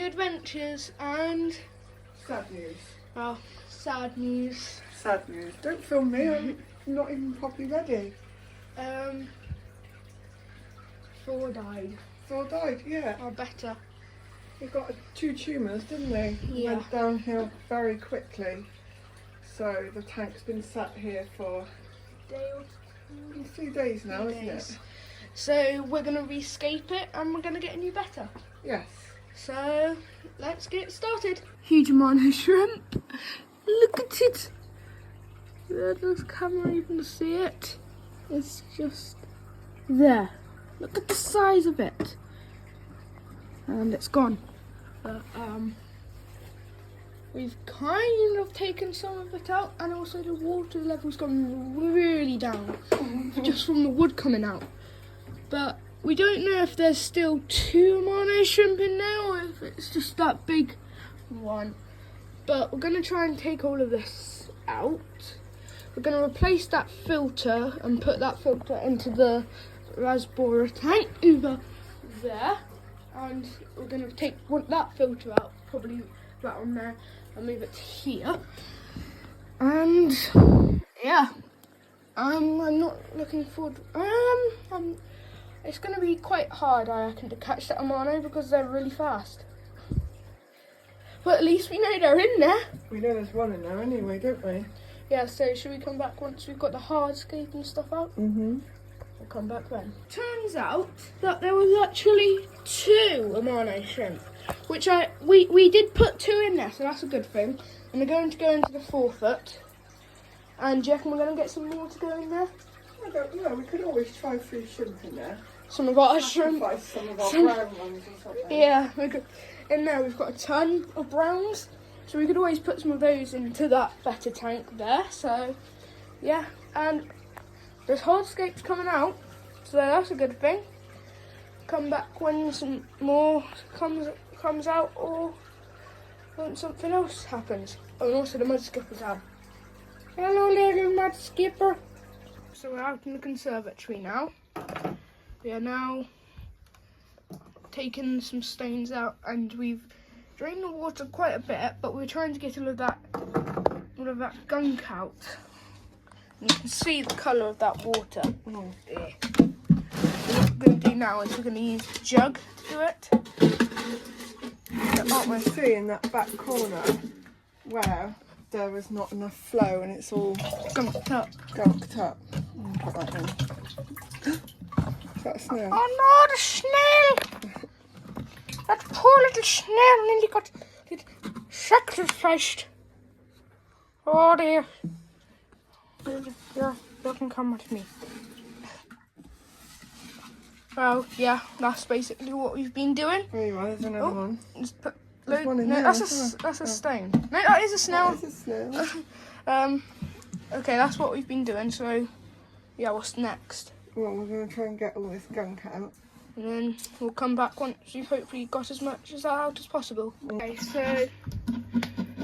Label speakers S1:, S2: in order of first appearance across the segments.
S1: new adventures and
S2: Sad news.
S1: well, sad news.
S2: Sad news. Don't film me, I'm not even properly ready.
S1: 4 died.
S2: 4 died, yeah.
S1: Or better.
S2: They got 2 tumours, didn't they?
S1: Yeah.
S2: Went downhill very quickly. So the tank's been sat here for
S1: Day or
S2: 3 days now,
S1: 2
S2: isn't
S1: days.
S2: it?
S1: So we're going to rescape it and we're going to get a new Betta.
S2: Yes.
S1: So let's get started. Huge amount of shrimp. Look at it. Where does camera even see it? It's just there. Look at the size of it. And it's gone. But we've kind of taken some of it out, and also the water level's gone really down just from the wood coming out. But we don't know if there's still 2 mono shrimp in there or if it's just that big one. But we're going to try and take all of this out. We're going to replace that filter and put that filter into the raspberry tank over there. And we're going to take that filter out, probably that on there, and move it to here. And yeah, I'm not looking forward. It's going to be quite hard, I reckon, to catch that Amano because they're really fast. But at least we know they're in there.
S2: We know there's one in there anyway, don't we?
S1: Yeah, so should we come back once we've got the hardscape and stuff out?
S2: Mm-hmm.
S1: We'll come back then. Turns out that there was actually 2 Amano shrimp, which we did put 2 in there, so that's a good thing. And they're going to go into the 4-foot. And do you reckon we're going to get some more to go in there?
S2: I don't know, we could always try 3 shrimp in there.
S1: Some of our shrimp.
S2: Sacrifice some of our brown ones or something.
S1: Yeah, in there we've got a ton of browns, so we could always put some of those into that Betta tank there. So yeah, and there's hardscapes coming out, so that's a good thing. Come back when some more comes out, or when something else happens. Oh, and also the mud skipper's out. Hello, little mud skipper. So we're out in the conservatory now. We are now taking some stones out, and we've drained the water quite a bit, but we're trying to get all of that gunk out. And you can see the colour of that water. Oh dear. What we're going to do now is we're going to use the jug to do it.
S2: Aren't we see in that back corner where there was not enough flow and it's all
S1: Gunked up.
S2: Put that in. Is that a snail?
S1: Oh no, the snail! That poor little snail nearly got sacrificed. Oh dear. You can come with me. Well, yeah, that's basically what we've been doing.
S2: There you are, there's another one.
S1: Just put
S2: There's one in
S1: no,
S2: there,
S1: that's a stone. No, that is a snail.
S2: That is a snail.
S1: Okay, that's what we've been doing. So, yeah, what's next?
S2: Well, we're going to try and get all this gunk out.
S1: And then we'll come back once we've hopefully got as much as that out as possible. Okay, so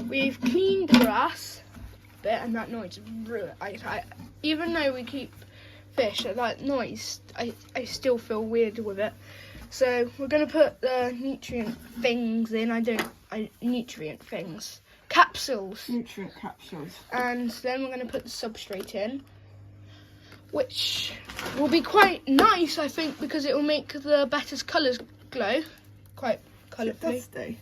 S1: we've cleaned the grass a bit, and that noise is really. Even though we keep fish, that noise, I still feel weird with it. So we're going to put the nutrient things in. Nutrient things. Capsules.
S2: Nutrient capsules.
S1: And then we're going to put the substrate in, which will be quite nice, I think, because it will make the Betta's colours glow quite colourfully.
S2: Dusty.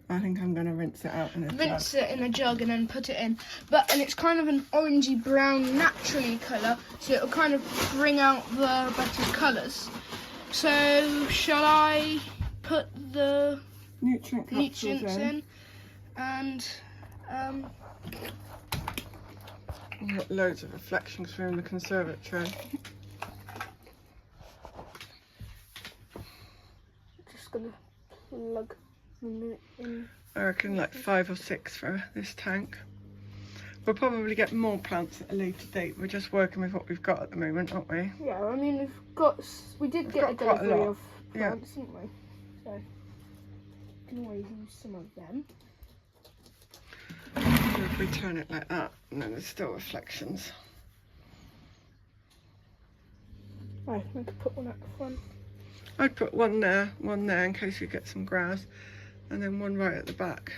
S2: I think I'm going to rinse it out in a jug.
S1: Rinse it in a jug and then put it in. And it's kind of an orangey brown naturally colour, so it'll kind of bring out the Betta's colours. So shall I put the
S2: nutrients
S1: in? And
S2: we've got loads of reflections from the conservatory.
S1: Just gonna plug them in.
S2: I reckon like 5 or 6 for this tank. We'll probably get more plants at a later date. We're just working with what we've got at the moment, aren't we?
S1: Yeah, I mean we did get a delivery of plants, didn't we? So we can always use some of them.
S2: So if we turn it like that, and then there's still reflections.
S1: Right, we could put one at the front.
S2: I'd put one there in case we get some grass. and then one right at the back.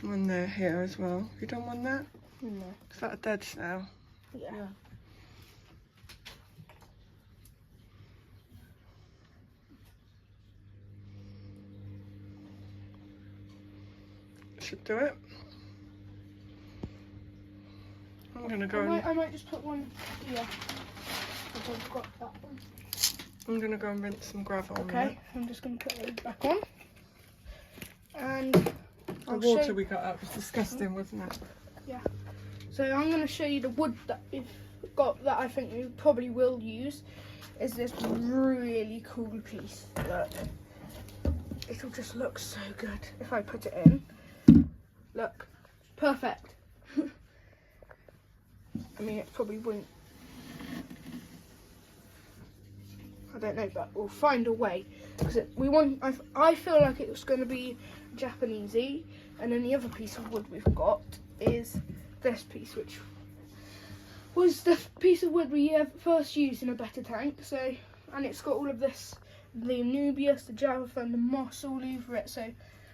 S2: One there here as well. Have you done one there?
S1: No.
S2: Is that a dead snail?
S1: Yeah.
S2: Should do it. I'm gonna go.
S1: I might just put one here. I've got that one.
S2: I'm gonna go and rinse some gravel.
S1: Okay, I'm just gonna put it back on. And
S2: the water we got out was disgusting, wasn't it?
S1: Yeah. So I'm gonna show you the wood that we've got that I think we probably will use. Is this really cool piece that it'll just look so good if I put it in. Look, perfect. I mean, it probably wouldn't. I don't know, but we'll find a way because we want. I feel like it was going to be Japanesey, and then the other piece of wood we've got is this piece, which was the piece of wood we first used in a Betta tank. So, and it's got all of this, the Anubias, the Javafern, the moss all over it. So,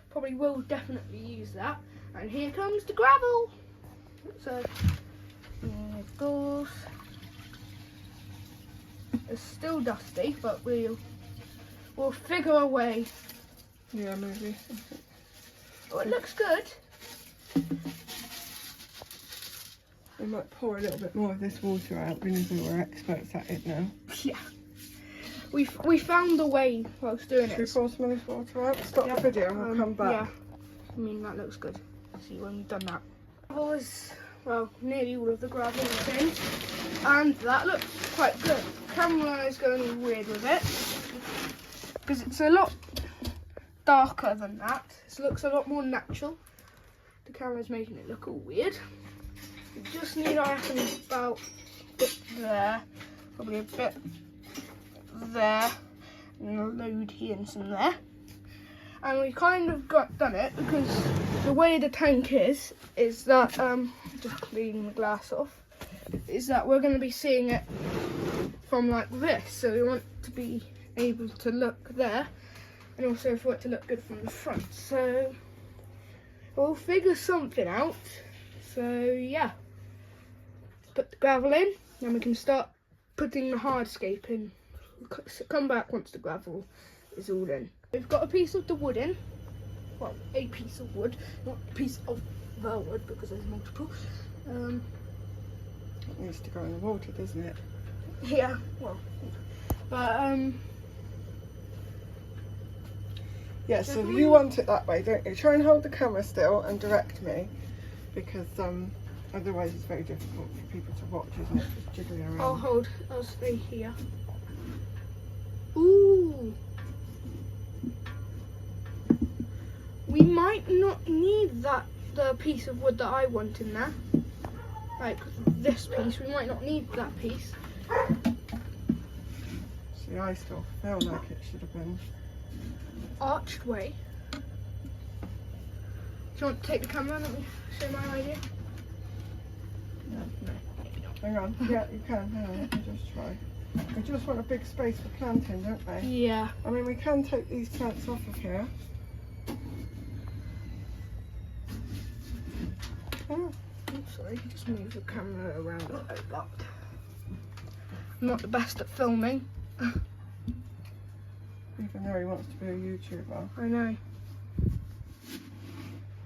S1: probably will definitely use that. And here comes the gravel. So, here it goes. It's still dusty, but we'll figure a way.
S2: Yeah, maybe.
S1: Oh, it looks good.
S2: We might pour a little bit more of this water out, because we're experts at it now.
S1: Yeah. We found a way whilst doing
S2: Should we
S1: it.
S2: pour some of this water out? Stop the video and we'll come back.
S1: Yeah. I mean, that looks good. See when we've done that. Gravel is, well, nearly all of the gravel is in. And that looks quite good. Camera is going all weird with it. Because it's a lot darker than that. It looks a lot more natural. The camera's making it look all weird. We just need, I reckon, about a bit there. Probably a bit there. And a load here and some there. And we kind of done it because the way the tank is that, just cleaning the glass off, is that we're going to be seeing it from like this. So we want to be able to look there and also for it to look good from the front. So we'll figure something out. So yeah, put the gravel in, then we can start putting the hardscape in. Come back once the gravel is all in. We've got a piece of the wood in. Well, a piece of wood, not a piece of the wood because there's multiple.
S2: It needs to go in the water, doesn't it?
S1: Yeah, well, but
S2: yeah, so you want it that way, don't you? Try and hold the camera still and direct me, because otherwise it's very difficult for people to watch, isn't it? Just jiggling around.
S1: I'll stay here. Ooh. We might not need the piece of wood that I want in there. Like this piece, we might not need that piece.
S2: See, I still feel like it should have been
S1: Arched way. Do you want to take the camera and let me show my idea? No, maybe not.
S2: Hang on, yeah, you can. Hang on, let me just try. We just want a big space for planting, don't we?
S1: Yeah.
S2: I mean, we can take these plants off of here. Oh.
S1: I'm sorry, just move the camera around like that. I'm not the best at filming.
S2: Even though he wants to be a YouTuber.
S1: I know.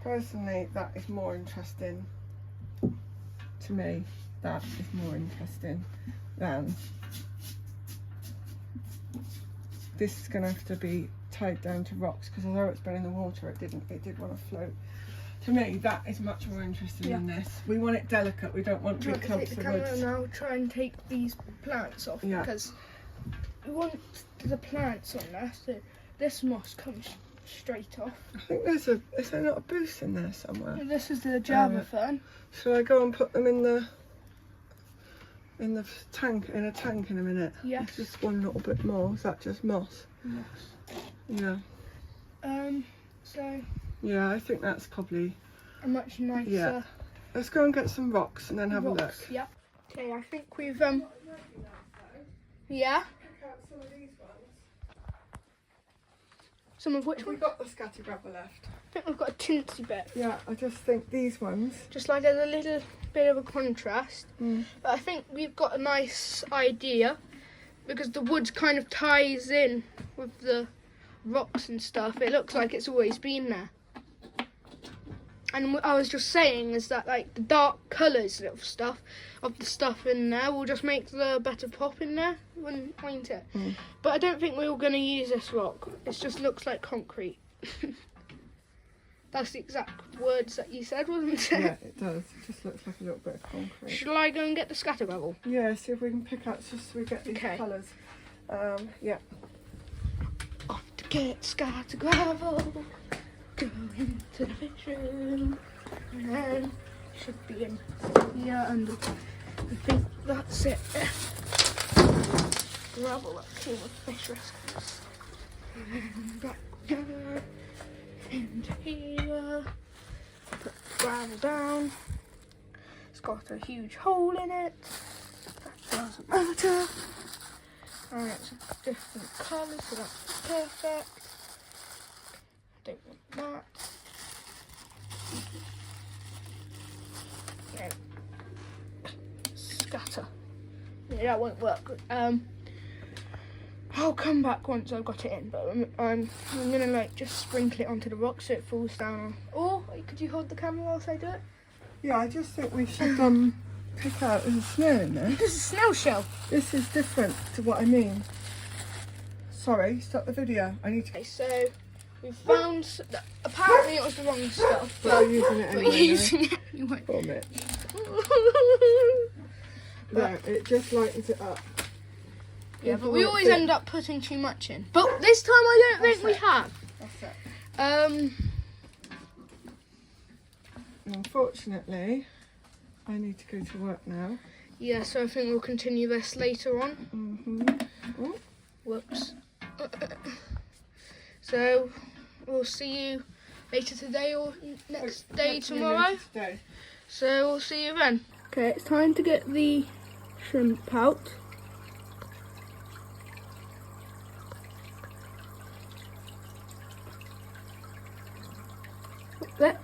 S2: Personally, that is more interesting. To me, that is more interesting than this is going to have to be tied down to rocks, because although it's been in the water, it did want to float. To me, that is much more interesting than this. We want it delicate. We don't want big clumps of wood.
S1: And I'll try and take these plants off because we want the plants on there, so this moss comes straight off.
S2: I think there's a. Is there not a boost in there somewhere?
S1: This is the Java fern.
S2: Shall I go and put them in the tank in a minute?
S1: Yes.
S2: Just one little bit more. Is that just moss?
S1: Moss.
S2: Yeah.
S1: So.
S2: Yeah, I think that's probably
S1: a much nicer.
S2: Yeah. Let's go and get some rocks and then have a look.
S1: Yep. Okay, I think we've yeah. Some of which
S2: Have we
S1: ones?
S2: got the scatter gravel left?
S1: I think we've got a tinsy bit.
S2: Yeah, I just think these ones.
S1: Just like there's a little bit of a contrast.
S2: Mm.
S1: But I think we've got a nice idea because the wood kind of ties in with the rocks and stuff. It looks like it's always been there. And what I was just saying is that like the dark colours of the stuff in there will just make the better pop in there, won't it?
S2: Mm.
S1: But I don't think we were going to use this rock. It just looks like concrete. That's the exact words that you said, wasn't it?
S2: Yeah, it does. It just looks like a little bit of concrete.
S1: Shall I go and get the scatter gravel?
S2: Yeah, see if we can pick out just so we get these
S1: Okay.
S2: colours. Yeah.
S1: Off to get scatter gravel. Go into the fish room. And then should be in here, and I think that's it. Gravel that came with fish rescues. And back here. And here. Put gravel down. It's got a huge hole in it. That doesn't matter. Alright, it's a different colour, so that's perfect. Don't want that. Okay. Scatter. Yeah, that won't work. I'll come back once I've got it in, but I'm gonna like just sprinkle it onto the rock so it falls down. Or could you hold the camera whilst I do it?
S2: Yeah, I just think we should pick out there's snow in there.
S1: This is a snail shell.
S2: This is different to what I mean. Sorry, stop the video. I need to.
S1: Okay, so we found. Apparently it was the wrong stuff,
S2: We're
S1: but
S2: using it
S1: we're
S2: anyway.
S1: using it anyway.
S2: Poor Mitch. No, it just lightens it up.
S1: Yeah, but we
S2: People
S1: always
S2: think-
S1: end up putting too much in. But this time I don't think we
S2: That's it.
S1: have.
S2: That's it. Unfortunately, I need to go to work now.
S1: Yeah, so I think we'll continue this later on.
S2: Mm-hmm.
S1: Whoops. So we'll see you later today or next day tomorrow.
S2: Today.
S1: So we'll see you then. Okay, it's time to get the shrimp out. There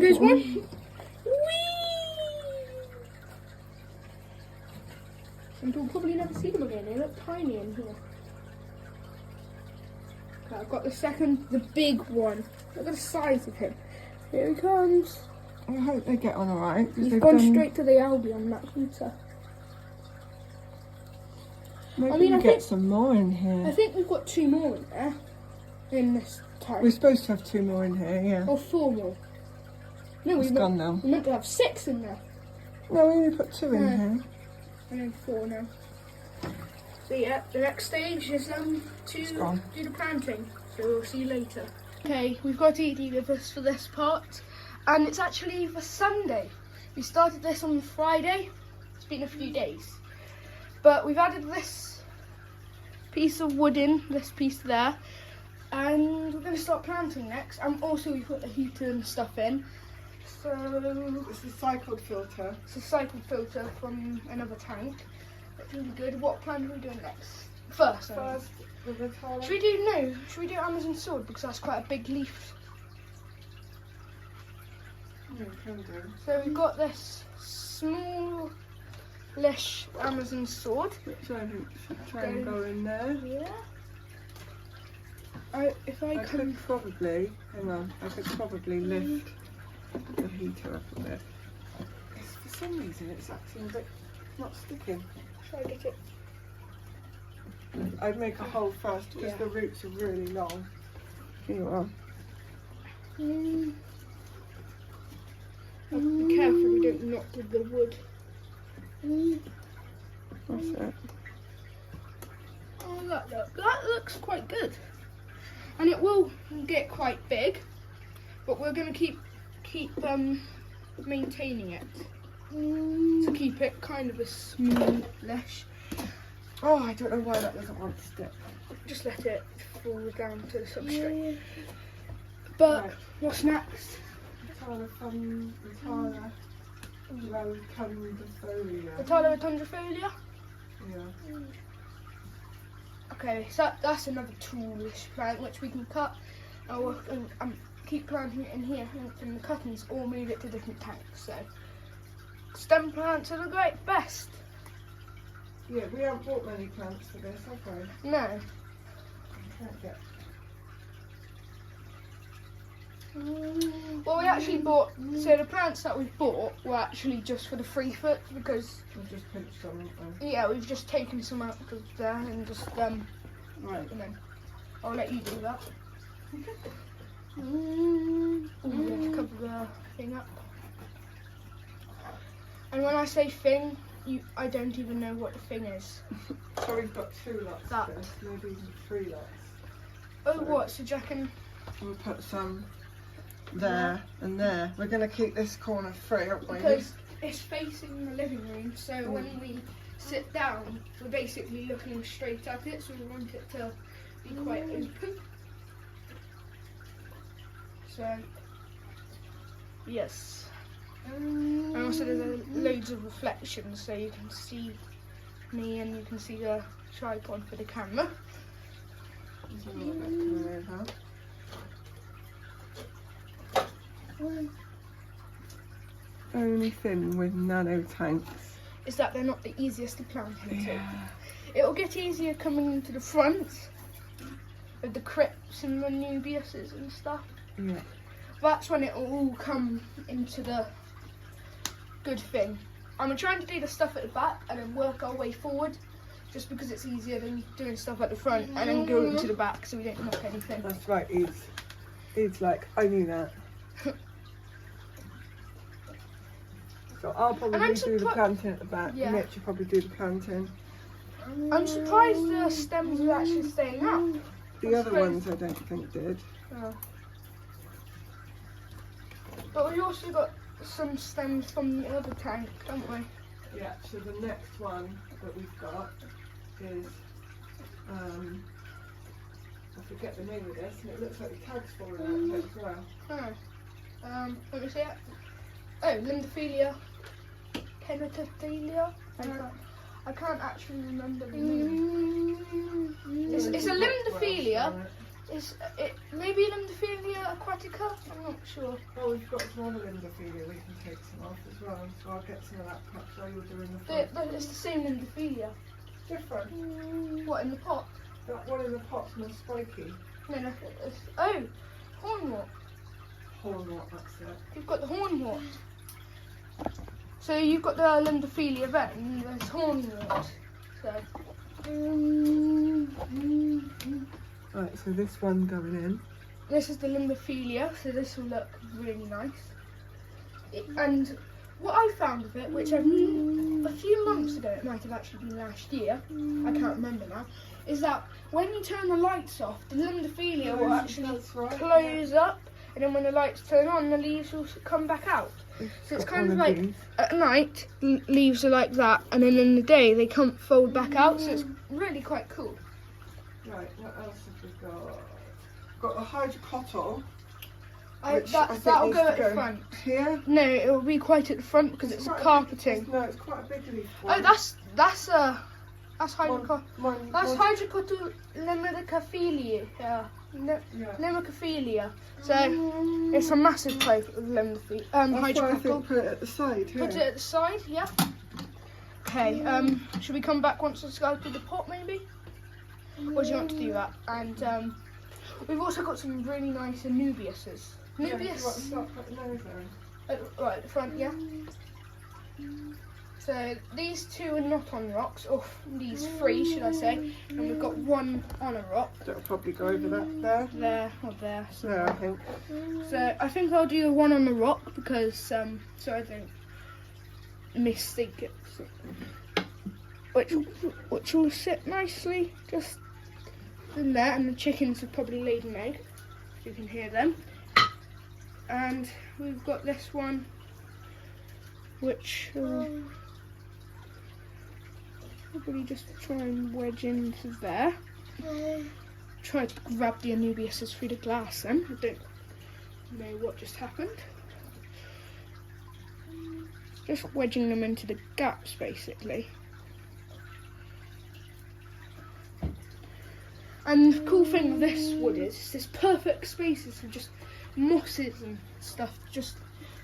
S1: goes one. Whee! Some people probably never see them again. They look tiny in here. Okay, I've got the second, the big one. Look at the size of him. Here he comes.
S2: I hope they get on alright.
S1: He's gone straight to the Albion, that heater.
S2: Maybe
S1: I mean,
S2: we
S1: I
S2: get
S1: think-
S2: some more in here.
S1: I think we've got 2 more in there. In this tank.
S2: We're supposed to have 2 more in here, yeah.
S1: Or 4 more. No,
S2: It's gone now.
S1: we meant to have 6 in there.
S2: No, we only put 2 in
S1: Yeah.
S2: here.
S1: And then 4 now. So yeah, the next stage is to
S2: gone.
S1: do the planting. So we'll see you later. Okay, we've got Edie with us for this part. And it's actually for Sunday. We started this on Friday. It's been a few days. But we've added this piece of wood in, this piece there. And we're going to start planting next. And also we put the heater and stuff in. So
S2: It's a cycled filter.
S1: it's a cycle filter from another tank. That's really good. What plant are we doing next? First.
S2: The Vitala.
S1: Should we do Amazon sword because that's quite a big leaf.
S2: Yeah, can do.
S1: So we've got this smallish Amazon sword.
S2: Which I think should try and go in there.
S1: Yeah. If I
S2: I
S1: can.
S2: could probably, hang on, I could probably lift the heater up a bit. For some reason it's acting a bit not sticking.
S1: Shall I get it?
S2: I'd make a hole first because
S1: Yeah.
S2: the roots are really long. Here you are.
S1: Be careful we don't knock with the wood.
S2: That's it.
S1: Oh, that looks quite good. And it will get quite big, but we're going to keep maintaining it to keep it kind of a smallish.
S2: Oh, I don't know why that doesn't want to stick.
S1: Just let it fall down to the substrate. But
S2: Right.
S1: what's next?
S2: Vitala rotundifolium.
S1: Vitala rotundifolium.
S2: Yeah.
S1: Okay, so that's another toolish plant which we can cut and keep planting it in here, and from the cuttings or move it to different tanks. So stem plants are the best.
S2: Yeah, we haven't bought many plants for this, have we?
S1: No.
S2: Can't get.
S1: Well, we actually bought, so the plants that we've bought were actually just for the 3 foot, because
S2: We've just pinched some, haven't we?
S1: yeah, we've just taken some out of there and just
S2: Right.
S1: and then I'll let you do that. Ooh, we have to cover the thing up. And when I say thing, I don't even know what the thing is.
S2: So we've got 2 lots
S1: That.
S2: of this, maybe even 3 lots.
S1: Oh, what? So do you reckon?
S2: We'll put some there and there. We're going to keep this corner free, aren't we?
S1: Because it's facing the living room, so when we sit down, we're basically looking straight at it, so we want it to be quite open. So, yes. And also there's loads of reflections, so you can see me and you can see the tripod for the camera.
S2: There's a little bit coming over. Only thing with nano tanks
S1: is that they're not the easiest to plant into. It'll get easier coming into the front with the crypts and the nubiuses and stuff.
S2: Yeah.
S1: That's when it'll all come into the good thing. I'm trying to do the stuff at the back and then work our way forward, just because it's easier than doing stuff at the front and then going to the back so we don't knock anything.
S2: That's right, Eve's like, I knew that. So I'll probably do the planting at the back.
S1: Yeah.
S2: Mitch will probably do the planting.
S1: I'm surprised the stems are actually staying up.
S2: The other ones I don't think did.
S1: Oh. But we also got some stems from the other tank, don't we?
S2: Yeah, so the next one that we've got is, I forget the name of this, and it looks like the tag's falling out of it as well.
S1: Oh. Let me see it. Oh, Lindophilia Penitophilia. I can't actually remember the name. It's a Lindophilia. Is it maybe Lindophilia aquatica? I'm not sure.
S2: Oh, we've got some other Lindophilia we can take some off as well, so I'll get some of that perhaps while you're doing the front.
S1: It's the same Lindophilia.
S2: Different.
S1: What, in the pot?
S2: That one in the pot's more spiky.
S1: No, oh, hornwort.
S2: Hornwort, that's it.
S1: You've got the hornwort. So you've got the Lindophilia there, and there's hornwort. So.
S2: Right, so this one going in.
S1: This is the Lindophilia, so this will look really nice. And what I found of it, which a few months ago, it might have actually been last year, I can't remember now, is that when you turn the lights off, the Lindophilia will actually close up, and then when the lights turn on, the leaves will come back out. So it's kind of like at night, leaves are like that, and then in the day they come fold back out. So it's really quite cool.
S2: Right, what else have we got? Got the hydrocotyle.
S1: That'll go at the front.
S2: Here?
S1: No, it will be quite at the front because it's a carpeting.
S2: No, it's quite a big leaf.
S1: Oh, that's hydrocotyle. That's hydrocotyle limicophilia. Limicophilia. So it's a massive type of hydrocotyle.
S2: That's why I think put it at the side. Here.
S1: Put it at the side, yeah. Okay. Should we come back once it's go to the pot, maybe? Or do you want to do that? And we've also got some really nice Nubiuses. Nubius.
S2: Yeah, putting those there.
S1: Right at the front, yeah. So these two are not on rocks, or these three, should I say? And we've got one on a rock.
S2: That'll probably go over that there.
S1: There or there.
S2: There, I think.
S1: So I think I'll do the one on the rock because so I don't mistake it. Which will sit nicely just in there, and the chickens have probably laid an egg. You can hear them. And we've got this one, which probably just try and wedge into there. Try to grab the Anubiuses through the glass then. I don't know what just happened. Just wedging them into the gaps basically. And the cool thing with this wood is there's perfect spaces for just mosses and stuff to just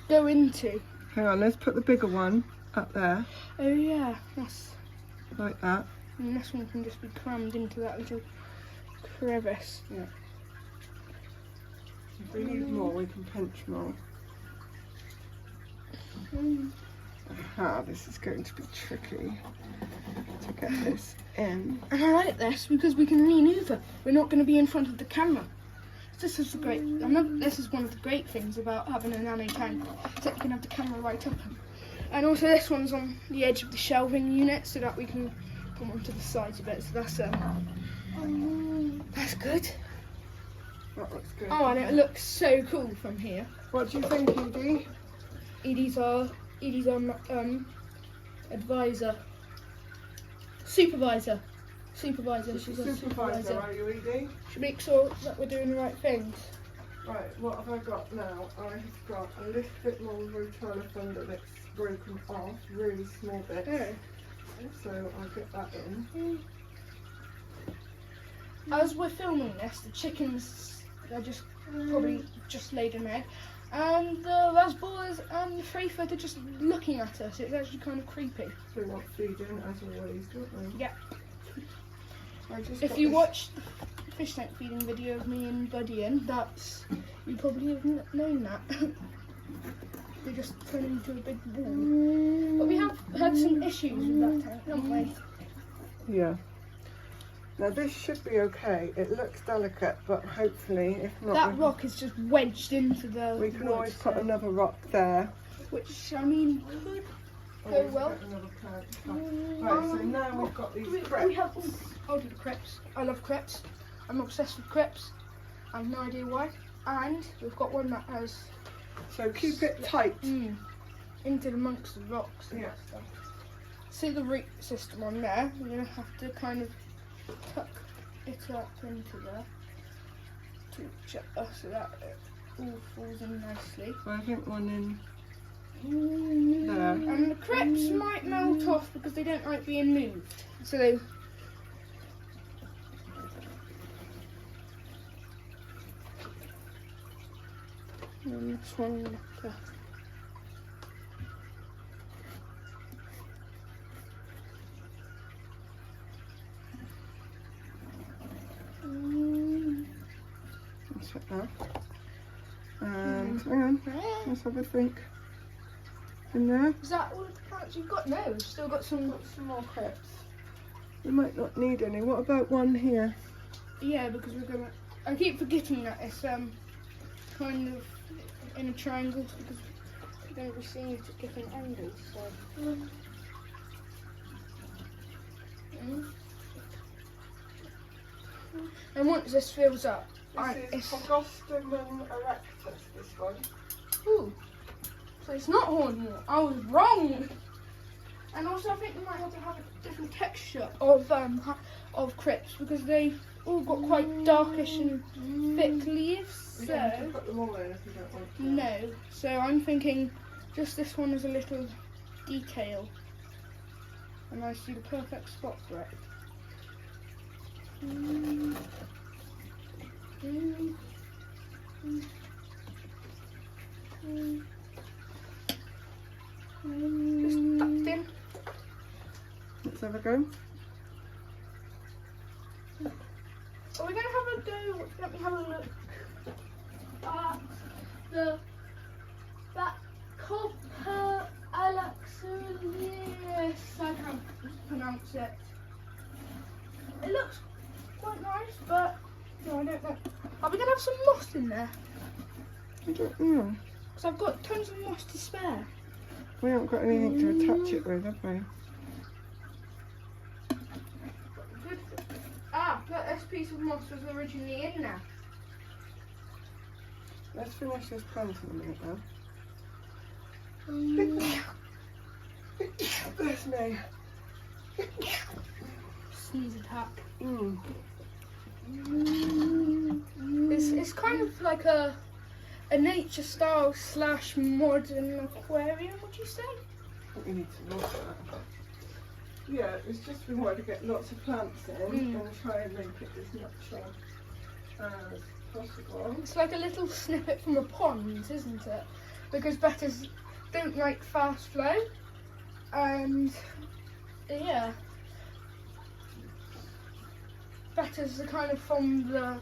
S1: go into.
S2: Hang on, let's put the bigger one up there,
S1: Oh yeah, that's,
S2: like that.
S1: and this one can just be crammed into that little crevice.
S2: Yeah. If we need more, we can pinch more. Aha, this is going to be tricky to get this in.
S1: And I like this because we can lean over. We're not going to be in front of the camera. This is this is one of the great things about having a nano tank, is that you can have the camera right up. And also this one's on the edge of the shelving unit so that we can come onto the sides of it. So that's good.
S2: That looks good.
S1: Oh, and it looks so cool from here.
S2: What do you think, Edie?
S1: Edie's our advisor. Supervisor. She's a supervisor.
S2: Are you, Edie?
S1: She makes sure that we're doing the right things.
S2: Right, what have I got now? I have got a little bit more rotella thunder that's broken off, really small bits.
S1: Oh.
S2: So I'll get that in.
S1: As we're filming this, the chickens are just probably just laid an egg, and the raspberries and the Freyford are just looking at us. It's actually kind of creepy.
S2: So we want feeding as always, don't we?
S1: Yeah.
S2: If
S1: If you watched the fish tank feeding video of me and Buddy in, that's, you probably have known that. They just turn into a big ball. But we have had some issues with that tank, haven't we?
S2: Yeah. Now this should be okay. It looks delicate, but hopefully, if not,
S1: That rock is just wedged into the
S2: we can
S1: wood,
S2: always put another rock there.
S1: which, I mean, could go
S2: Always
S1: well.
S2: get another plant. Right, so now we've got these crepes.
S1: I'll do the crepes. I love crepes. I'm obsessed with crepes. I have no idea why. And we've got one that has
S2: So keep it tight.
S1: into amongst the rocks and
S2: Yeah.
S1: stuff. See the root system on there. You're gonna have to kind of tuck it up into there so that it all falls in nicely.
S2: So I think one in there.
S1: And the crepes might melt off because they don't like being moved. So they. And this one.
S2: That's it there. And hang on, let's have a think. In there.
S1: Is that all the plants you've got? No, we've still got some more crepes.
S2: We might not need any. What about one here?
S1: Yeah, because we're gonna. I keep forgetting that it's kind of in a triangle because we're going to be seeing it at different angles. So. And once this fills up,
S2: This is Pogostum erectus. This one.
S1: Ooh. So it's not hornwort. I was wrong. And also, I think we might have to have a different texture of crypts because they all got quite darkish and thick leaves.
S2: We
S1: So
S2: don't have to put them all in if you don't want to.
S1: no. So I'm thinking just this one is a little detail, and I see the perfect spot for it. Just tucked in.
S2: Let's have a go.
S1: Are we going to have a go? Let me have a look at that copper alaxurius. I can't pronounce it. It looks quite nice, but no, I don't know. Are we going to have some moss in there?
S2: I don't know.
S1: Because I've got tons of moss to spare.
S2: We haven't got anything to attach it with, have we?
S1: Look, this piece of moss was originally in there.
S2: Let's finish this plant in a minute now. Bless me.
S1: Sneeze attack.
S2: Mm.
S1: It's kind of like a nature style / modern aquarium, would you say?
S2: I think we need to water that. Yeah, it's just we wanted to get lots of plants in and try and make it as natural as possible.
S1: It's like a little snippet from a pond, isn't it? Because bettas don't like fast flow, and yeah, bettas are kind of from the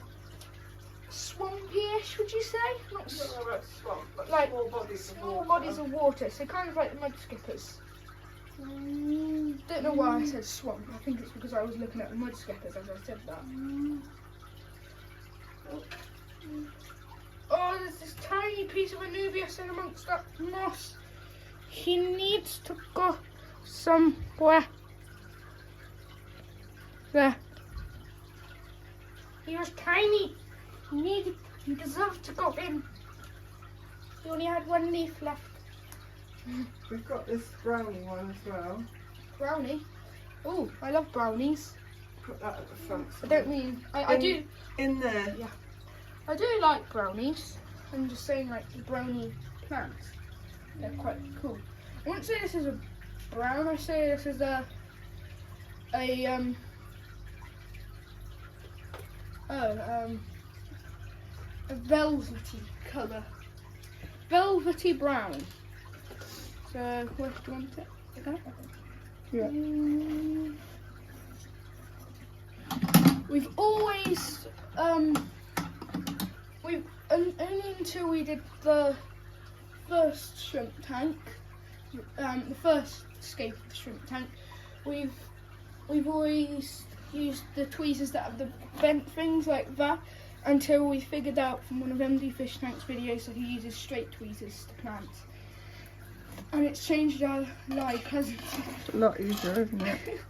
S1: swampy-ish, would you say? Not
S2: I don't know about swamp, but
S1: like
S2: small bodies of water.
S1: So kind of like the mud skippers. Don't know why I said swamp. I think it's because I was looking at the mud skippers as I said that. Oh, there's this tiny piece of Anubias in amongst that moss. He needs to go somewhere. There. He was tiny. He deserved to go in. He only had one leaf left.
S2: We've got this brownie one as well.
S1: Brownie? Oh, I love brownies.
S2: Put that at the front.
S1: I don't mean... I do...
S2: In there.
S1: Yeah. I do like brownies. I'm just saying, like, brownie plants. They're quite cool. I wouldn't say this is a brown. I say this is a velvety colour. Velvety brown. So, where do you want it? Okay.
S2: Yeah.
S1: We've always, only until we did the first shrimp tank, the first escape of the shrimp tank, we've always used the tweezers that have the bent things like that, until we figured out from one of MD Fish Tank's videos that he uses straight tweezers to plants. And it's changed our life, hasn't it?
S2: It's a lot easier, isn't it?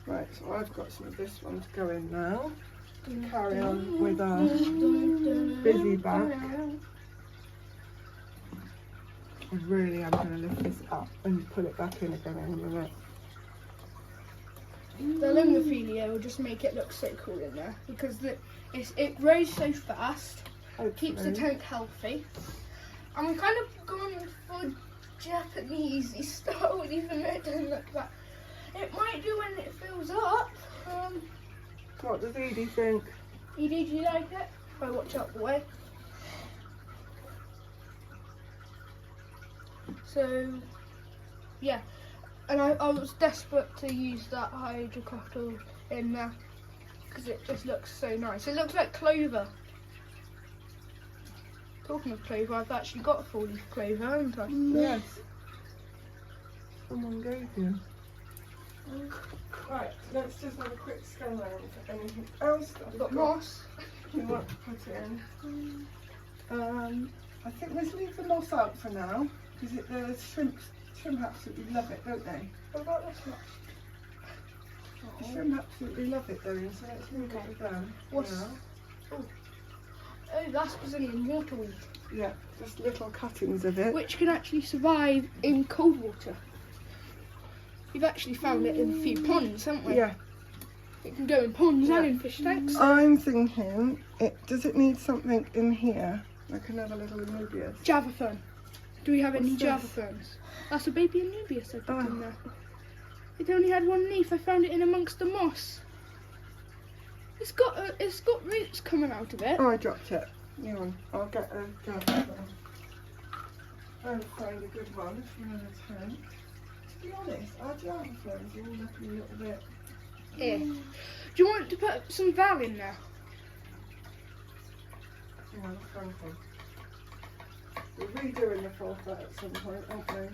S2: Right, so I've got some of this one to go in now. To carry on with our busy back. I really am going to lift this up and put it back in again in a minute.
S1: The Longophilia will just make it look so cool in there, because it grows so fast, keeps the tank healthy. And we've kind of gone for Japanese style, even though it doesn't look that. It might do when it fills up.
S2: What does Edie think?
S1: Edie, do you like it? If I watch out the way. So, yeah. And I was desperate to use that hydrocotyle in there, because it just looks so nice. It looks like clover. Talking of clover, I've actually got a 4-leaf clover, haven't I?
S2: Yes. Someone gave you. Right, let's just have a quick scan around for anything else that
S1: I've got moss.
S2: You want to put in. I think let's leave the moss out for now, because the shrimp absolutely love it, don't they?
S1: What about this moss?
S2: The shrimp absolutely love it though, so let's move it with them.
S1: What's... Oh, that's Brazilian waterweed.
S2: Yeah, just little cuttings of it.
S1: Which can actually survive in cold water. We've actually found it in a few ponds, haven't we?
S2: Yeah.
S1: It can go in ponds and in fish tanks.
S2: I'm thinking, does it need something in here? Like another little Anubias?
S1: Java fern. Do we have any
S2: What's
S1: Java
S2: this?
S1: ferns? That's a baby Anubias I put in there. It only had one leaf. I found it in amongst the moss. It's got roots coming out of it.
S2: Oh, I dropped it. Hang on, I'll get a Java fern. I'll find a good one for another tank. To be honest, our Java ferns are all looking a little bit...
S1: Here. Do you want to put some val in there?
S2: Hang on, Franklin. We're redoing the full foot at some point, aren't we?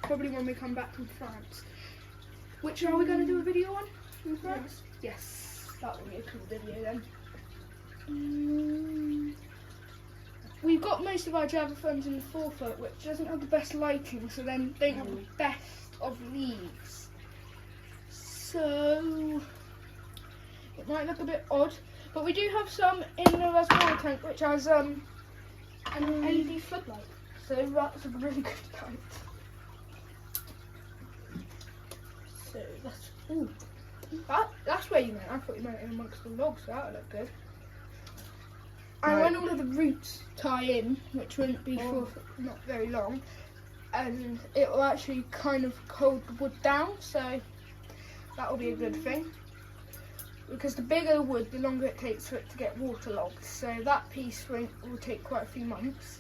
S1: Probably when we come back from France. Which are we going to do a video on in France? Yes. That would be a cool video then. We've got most of our Java ferns in the 4-foot, which doesn't have the best lighting, so then don't have the best of leaves. So it might look a bit odd, but we do have some in the reservoir tank which has an LED floodlight, so that's a really good light. So that's where you meant. I thought you meant in amongst the logs, so that would look good. And when all of the roots tie in, which won't be for not very long, and it will actually kind of hold the wood down, so that will be a good thing. Because the bigger the wood, the longer it takes for it to get waterlogged. So that piece will take quite a few months.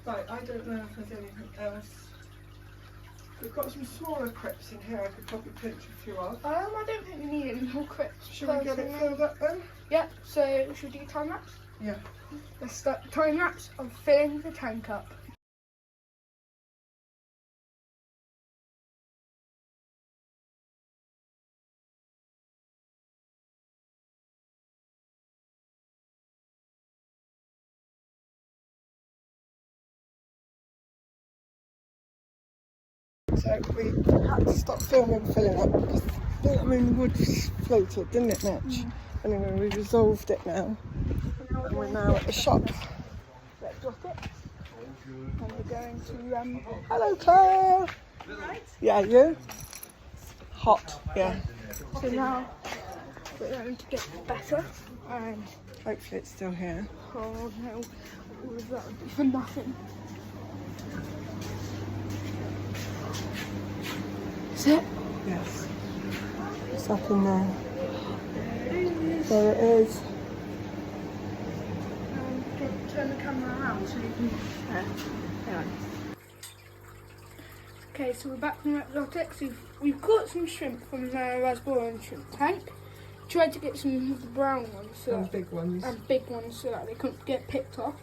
S2: Right, I don't know if there's anything else. We've got some smaller crypts in here I could probably pinch a few of.
S1: I don't think we need any more crypts.
S2: Should we get it filled up then?
S1: Yeah, so should we do time lapse?
S2: Yeah.
S1: Let's start time lapse of filling the tank up.
S2: So we had to stop filming filling up because the wood floated, didn't it, Mitch? Anyway, we resolved it now. And we're now at the shop.
S1: Let's drop it. And we're going to
S2: Hello, Claire.
S1: right.
S2: Yeah, you? Hot, yeah.
S1: So now we're going to get better, and
S2: Hopefully it's still here.
S1: oh no, all of that would be for nothing. Is it?
S2: Yes. It's up in there. There it is.
S1: Turn the camera around so you can. Yeah. Okay, so we're back from Exotics. We've caught some shrimp from the Rasborian shrimp tank. Tried to get some of the brown ones,
S2: And big ones.
S1: and big ones, so that they couldn't get picked off.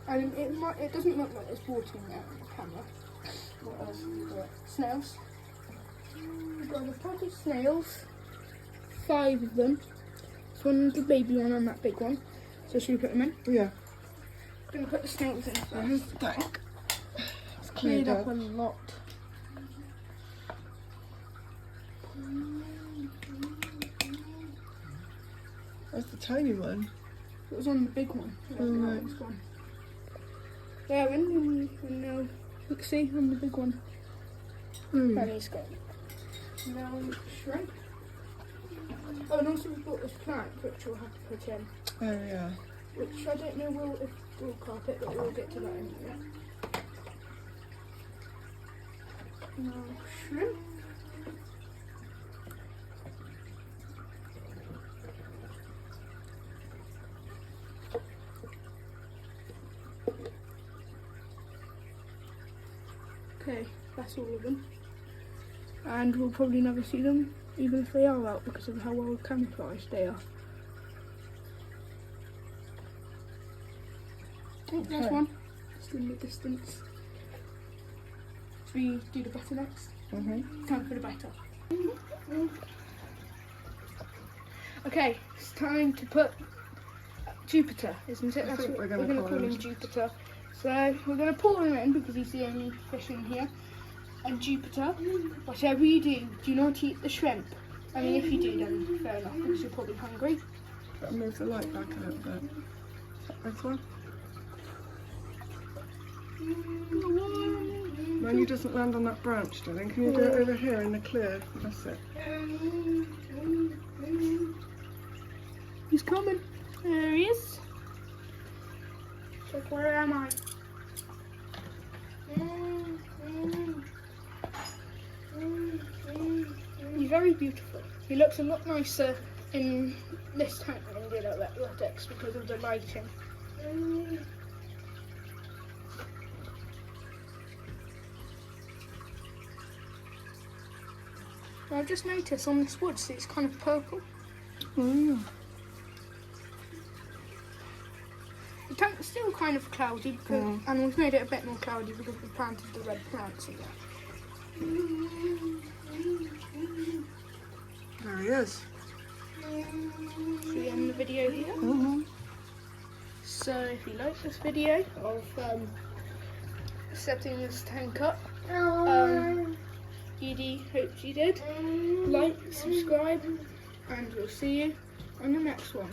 S1: And it doesn't look like there's water in there on the camera. What else have we got? Snails. We've got a pot of snails. 5 of them. This one's the baby one and that big one. So should we put them in?
S2: Yeah.
S1: I'm going to put the snails in first.
S2: Here's the tank.
S1: It's cleared up a lot.
S2: That's the tiny one.
S1: It was on the big one.
S2: Right.
S1: It's gone. There, and now, look, see, on the big one. And he's gone. Now, shrimp. Oh, and also we bought this plant, which we'll have to put in.
S2: Oh, yeah.
S1: Which I don't know if we'll carpet, but we'll get to that in a minute. Now, shrimp. Okay, that's all of them. And we'll probably never see them, even if they are out, because of how well camouflaged they are. Oh, there's
S2: Okay.
S1: one. Just in the distance. Should we do the Betta next? Time for the Betta. Okay, it's time to put Jupiter, isn't it?
S2: I
S1: That's
S2: think
S1: what
S2: we're gonna call
S1: him
S2: him.
S1: Jupiter. So we're going to pour him in because he's the only fish in here. And Jupiter, whatever you do not eat the shrimp. I mean, if you do, then fair enough, because you're probably hungry.
S2: Gotta move the light back a little bit. This one. When he doesn't land on that branch, darling, can you do it over here in the clear? That's it.
S1: He's coming. There he is. Check, where am I? He's very beautiful. He looks a lot nicer in this tank than he did at that latex because of the lighting. I've just noticed on this wood, see, it's kind of purple.
S2: Oh,
S1: The tank's still kind of cloudy, because, and we've made it a bit more cloudy because we planted the red plants in there.
S2: there he is.
S1: Should we end the video here? So if you like this video of setting this tank up, Edie hopes you did. Like, subscribe, and we'll see you on the next one.